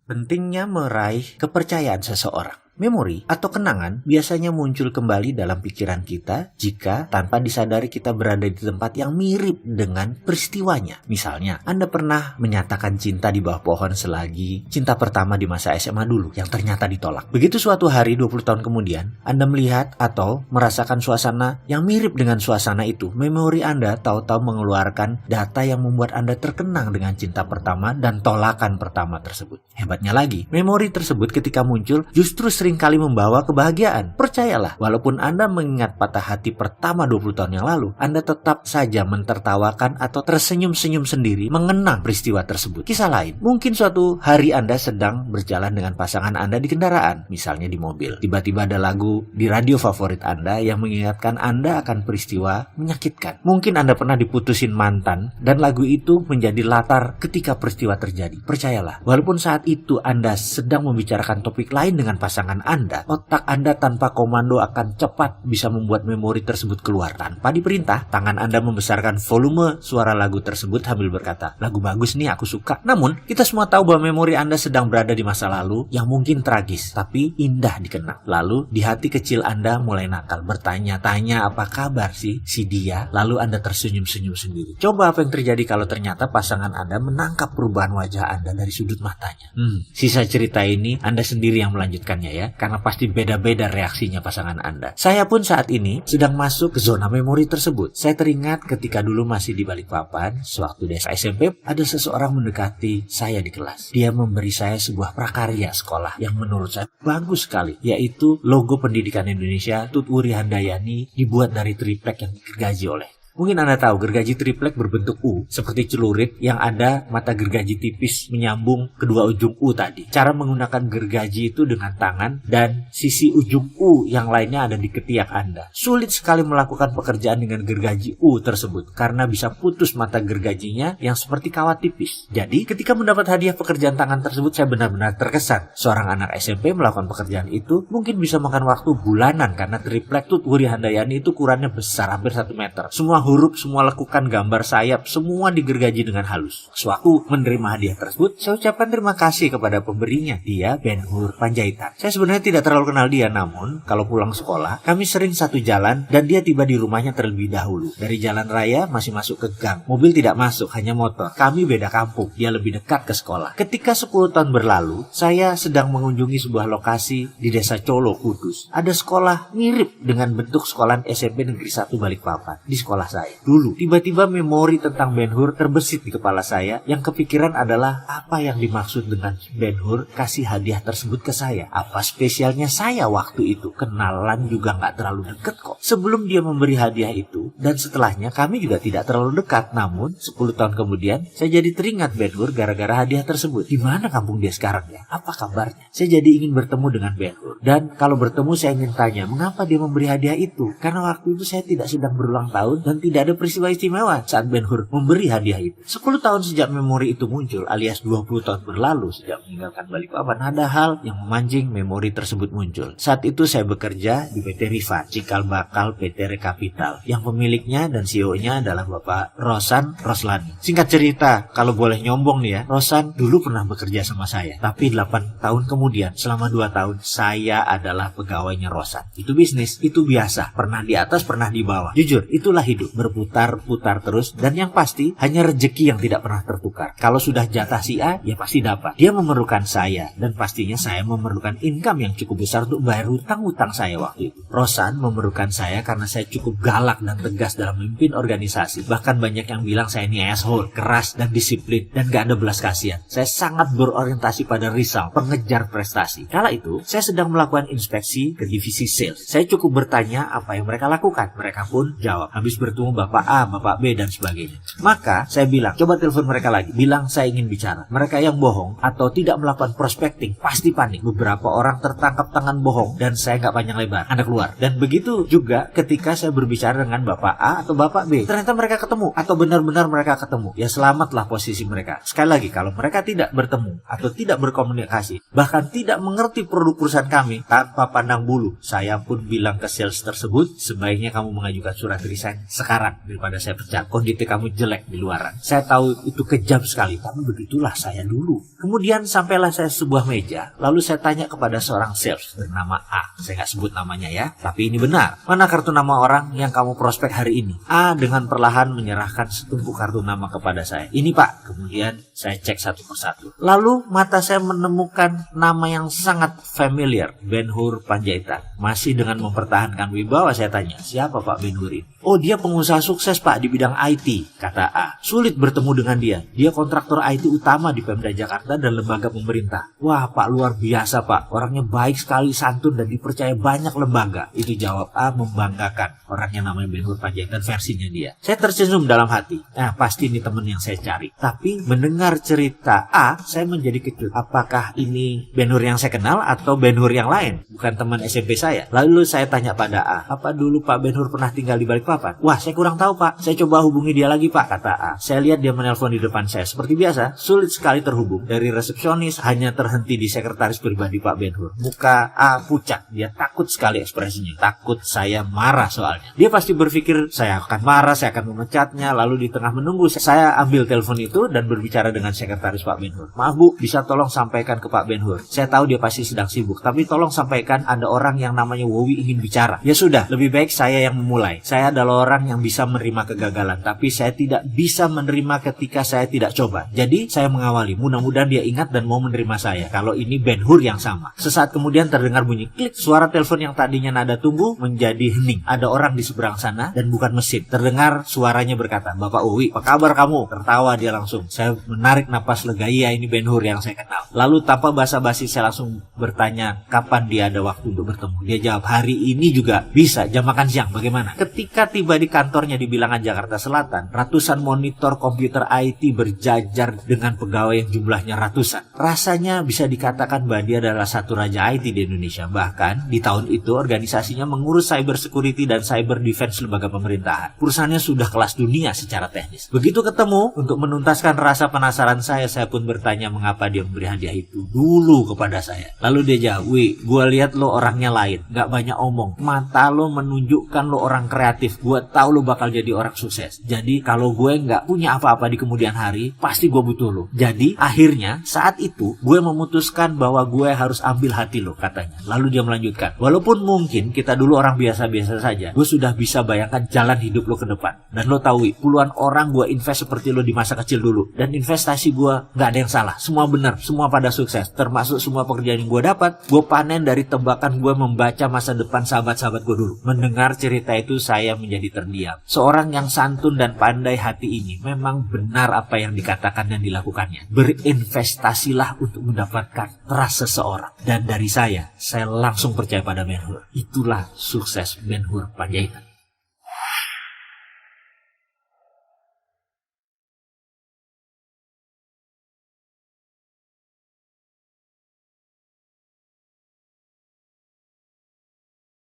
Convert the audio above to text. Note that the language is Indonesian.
Pentingnya meraih kepercayaan seseorang. Memori atau kenangan biasanya muncul kembali dalam pikiran kita jika tanpa disadari kita berada di tempat yang mirip dengan peristiwanya. Misalnya, Anda pernah menyatakan cinta di bawah pohon selagi cinta pertama di masa SMA dulu yang ternyata ditolak. Begitu suatu hari 20 tahun kemudian, Anda melihat atau merasakan suasana yang mirip dengan suasana itu, memori Anda tahu-tahu mengeluarkan data yang membuat Anda terkenang dengan cinta pertama dan tolakan pertama tersebut. Hebatnya lagi, memori tersebut ketika muncul justru seringkali membawa kebahagiaan. Percayalah, walaupun Anda mengingat patah hati pertama 20 tahun yang lalu, Anda tetap saja mentertawakan atau tersenyum-senyum sendiri mengenang peristiwa tersebut. Kisah lain, mungkin suatu hari Anda sedang berjalan dengan pasangan Anda di kendaraan, misalnya di mobil. Tiba-tiba ada lagu di radio favorit Anda yang mengingatkan Anda akan peristiwa menyakitkan. Mungkin Anda pernah diputusin mantan dan lagu itu menjadi latar ketika peristiwa terjadi. Percayalah, walaupun saat itu Anda sedang membicarakan topik lain dengan pasangan Anda, otak Anda tanpa komando akan cepat bisa membuat memori tersebut keluar. Tanpa diperintah, tangan Anda membesarkan volume suara lagu tersebut sambil berkata, lagu bagus nih, aku suka. Namun, kita semua tahu bahwa memori Anda sedang berada di masa lalu yang mungkin tragis, tapi indah dikenang. Lalu, di hati kecil Anda mulai nakal, bertanya-tanya apa kabar sih si dia, lalu Anda tersenyum-senyum sendiri. Coba apa yang terjadi kalau ternyata pasangan Anda menangkap perubahan wajah Anda dari sudut matanya. Sisa cerita ini Anda sendiri yang melanjutkannya ya, karena pasti beda-beda reaksinya pasangan Anda. Saya pun saat ini sedang masuk ke zona memori tersebut. Saya teringat ketika dulu masih di Balikpapan, sewaktu di SMP, ada seseorang mendekati saya di kelas. Dia memberi saya sebuah prakarya sekolah yang menurut saya bagus sekali, yaitu logo Pendidikan Indonesia Tut Wuri Handayani dibuat dari triplek yang digergaji oleh. Mungkin Anda tahu gergaji triplek berbentuk U seperti celurit yang ada mata gergaji tipis menyambung kedua ujung U tadi. Cara menggunakan gergaji itu dengan tangan dan sisi ujung U yang lainnya ada di ketiak Anda. Sulit sekali melakukan pekerjaan dengan gergaji U tersebut karena bisa putus mata gergajinya yang seperti kawat tipis. Jadi ketika mendapat hadiah pekerjaan tangan tersebut, saya benar-benar terkesan. Seorang anak SMP melakukan pekerjaan itu mungkin bisa makan waktu bulanan karena triplek Tut Wuri Handayani itu ukurannya besar, hampir 1 meter. Semua huruf, semua lekukan gambar sayap, semua digergaji dengan halus. Sewaktu menerima hadiah tersebut, saya ucapkan terima kasih kepada pemberinya. Dia Ben Hur Panjaitan. Saya sebenarnya tidak terlalu kenal dia, namun kalau pulang sekolah, kami sering satu jalan dan dia tiba di rumahnya terlebih dahulu. Dari jalan raya masih masuk ke gang. Mobil tidak masuk, hanya motor. Kami beda kampung, dia lebih dekat ke sekolah. Ketika 10 tahun berlalu, saya sedang mengunjungi sebuah lokasi di Desa Colo, Kudus. Ada sekolah mirip dengan bentuk sekolah SMP Negeri 1 Balikpapan. Di sekolah saya dulu, tiba-tiba memori tentang Ben Hur terbesit di kepala saya. Yang kepikiran adalah apa yang dimaksud dengan Ben Hur kasih hadiah tersebut ke saya. Apa spesialnya saya waktu itu? Kenalan juga nggak terlalu deket kok. Sebelum dia memberi hadiah itu dan setelahnya kami juga tidak terlalu dekat. Namun 10 tahun kemudian saya jadi teringat Ben Hur gara-gara hadiah tersebut. Di mana kampung dia sekarang ya? Apa kabarnya? Saya jadi ingin bertemu dengan Ben Hur. Dan kalau bertemu saya ingin tanya mengapa dia memberi hadiah itu. Karena waktu itu saya tidak sedang berulang tahun dan tidak ada peristiwa istimewa saat Ben Hur memberi hadiah itu. 10 tahun sejak memori itu muncul, alias 20 tahun berlalu sejak meninggalkan Balikpapan, ada hal yang memancing memori tersebut muncul. Saat itu saya bekerja di PT Riva, cikal bakal PT Rekapital, yang pemiliknya dan CEO-nya adalah Bapak Rosan Roslani. Singkat cerita, kalau boleh nyombong nih ya, Rosan dulu pernah bekerja sama saya, tapi 8 tahun kemudian, selama 2 tahun, saya adalah pegawainya Rosan. Itu bisnis, itu biasa, pernah di atas, pernah di bawah. Jujur, itulah hidup, berputar-putar terus, dan yang pasti hanya rezeki yang tidak pernah tertukar. Kalau sudah jatah si A, ya pasti dapat. Dia memerlukan saya, dan pastinya saya memerlukan income yang cukup besar untuk bayar hutang-hutang saya waktu itu. Rosan memerlukan saya karena saya cukup galak dan tegas dalam memimpin organisasi. Bahkan banyak yang bilang saya ini asshole, keras dan disiplin, dan gak ada belas kasihan. Saya sangat berorientasi pada result, pengejar prestasi. Kala itu, saya sedang melakukan inspeksi ke divisi sales. Saya cukup bertanya apa yang mereka lakukan. Mereka pun jawab. Habis bertemu Bapak A, Bapak B, dan sebagainya. Maka saya bilang, coba telepon mereka lagi. Bilang saya ingin bicara. Mereka yang bohong atau tidak melakukan prospecting pasti panik. Beberapa orang tertangkap tangan bohong dan saya nggak panjang lebar. Anda keluar. Dan begitu juga ketika saya berbicara dengan Bapak A atau Bapak B. Ternyata mereka ketemu atau benar-benar mereka ketemu. Ya selamatlah posisi mereka. Sekali lagi, kalau mereka tidak bertemu atau tidak berkomunikasi, bahkan tidak mengerti produk perusahaan kami tanpa pandang bulu, saya pun bilang ke sales tersebut, sebaiknya kamu mengajukan surat resign sekarang. sekarang daripada saya pecat. Kondisi kamu jelek di luaran. Saya tahu itu kejam sekali, tapi begitulah saya dulu. Kemudian sampailah saya sebuah meja, lalu saya tanya kepada seorang sales bernama A. Saya nggak sebut namanya ya, tapi ini benar. Mana kartu nama orang yang kamu prospek hari ini? A dengan perlahan menyerahkan setumpuk kartu nama kepada saya. Ini Pak. Kemudian saya cek satu persatu. Lalu mata saya menemukan nama yang sangat familiar, Ben-Hur Panjaitan. Masih dengan mempertahankan wibawa saya tanya, siapa Pak Ben-Hur ini? Oh, dia pengusaha sukses Pak di bidang IT, kata A. Sulit bertemu dengan dia. Dia kontraktor IT utama di Pemda Jakarta dan lembaga pemerintah. Wah Pak, luar biasa Pak. Orangnya baik sekali, santun dan dipercaya banyak lembaga. Itu jawab A membanggakan. Orangnya namanya Ben-Hur Panjaitan versinya dia. Saya tersenyum dalam hati. Nah, pasti ini teman yang saya cari. Tapi mendengar cerita A, saya menjadi kejut. Apakah ini Ben-Hur yang saya kenal atau Ben-Hur yang lain? Bukan teman SMP saya. Lalu saya tanya pada A, apa dulu Pak Ben-Hur pernah tinggal di Balikpapan? Wah, saya kurang tahu Pak. Saya coba hubungi dia lagi Pak, kata A. Saya lihat dia menelpon di depan saya. Seperti biasa, sulit sekali terhubung. Dari resepsionis hanya terhenti di sekretaris pribadi Pak Ben-Hur. Muka A pucat. Dia takut sekali ekspresinya. Takut saya marah soalnya. Dia pasti berpikir saya akan marah, saya akan memecatnya. Lalu di tengah menunggu, saya ambil telepon itu dan berbicara dengan sekretaris Pak Ben-Hur. Maaf Bu, bisa tolong sampaikan ke Pak Ben-Hur. Saya tahu dia pasti sedang sibuk, tapi tolong sampaikan ada orang yang namanya Wowi ingin bicara. Ya sudah, lebih baik saya yang memulai. Saya adalah orang yang bisa menerima kegagalan, tapi saya tidak bisa menerima ketika saya tidak coba. Jadi saya mengawali, mudah-mudahan dia ingat dan mau menerima saya. Kalau ini Ben-Hur yang sama. Sesaat kemudian terdengar bunyi klik. Suara telepon yang tadinya nada tunggu menjadi hening. Ada orang di seberang sana dan bukan mesin. Terdengar suaranya berkata, Bapak Uwi, apa kabar kamu? Tertawa dia langsung. Saya menarik napas lega, iya ini Ben-Hur yang saya kenal. Lalu tanpa basa-basi saya langsung bertanya kapan dia ada waktu untuk bertemu. Dia jawab, hari ini juga bisa, jam makan siang, bagaimana? Ketika tiba di kantornya di Bilangan Jakarta Selatan, ratusan monitor komputer IT berjajar dengan pegawai yang jumlahnya ratusan. Rasanya bisa dikatakan bahwa dia adalah satu raja IT di Indonesia. Bahkan di tahun itu organisasinya mengurus cyber security dan cyber defense lembaga pemerintahan. Perusahaannya sudah kelas dunia secara teknis. Begitu ketemu, untuk menuntaskan rasa penasaran saya pun bertanya mengapa dia memberi hadiah itu dulu kepada saya. Lalu dia jawab, Wi, gue lihat lo orangnya lain, gak banyak omong. Mata lo menunjukkan lo orang kreatif. Gue tahu lo bakal jadi orang sukses. Jadi kalau gue nggak punya apa-apa di kemudian hari, pasti gue butuh lo. Jadi akhirnya saat itu gue memutuskan bahwa gue harus ambil hati lo, katanya. Lalu dia melanjutkan, walaupun mungkin kita dulu orang biasa-biasa saja, gue sudah bisa bayangkan jalan hidup lo ke depan. Dan lo tahu, puluhan orang gue invest seperti lo di masa kecil dulu. Dan investasi gue nggak ada yang salah. Semua benar, semua pada sukses. Termasuk semua pekerjaan yang gue dapat, gue panen dari tebakan gue membaca masa depan sahabat-sahabat gue dulu. Mendengar cerita itu saya menjadi terdiam. Seorang yang santun dan pandai hati ini memang benar apa yang dikatakan dan dilakukannya. Berinvestasilah untuk mendapatkan trust seseorang. Dan dari saya langsung percaya pada Ben-Hur. Itulah sukses Ben-Hur Panjaitan.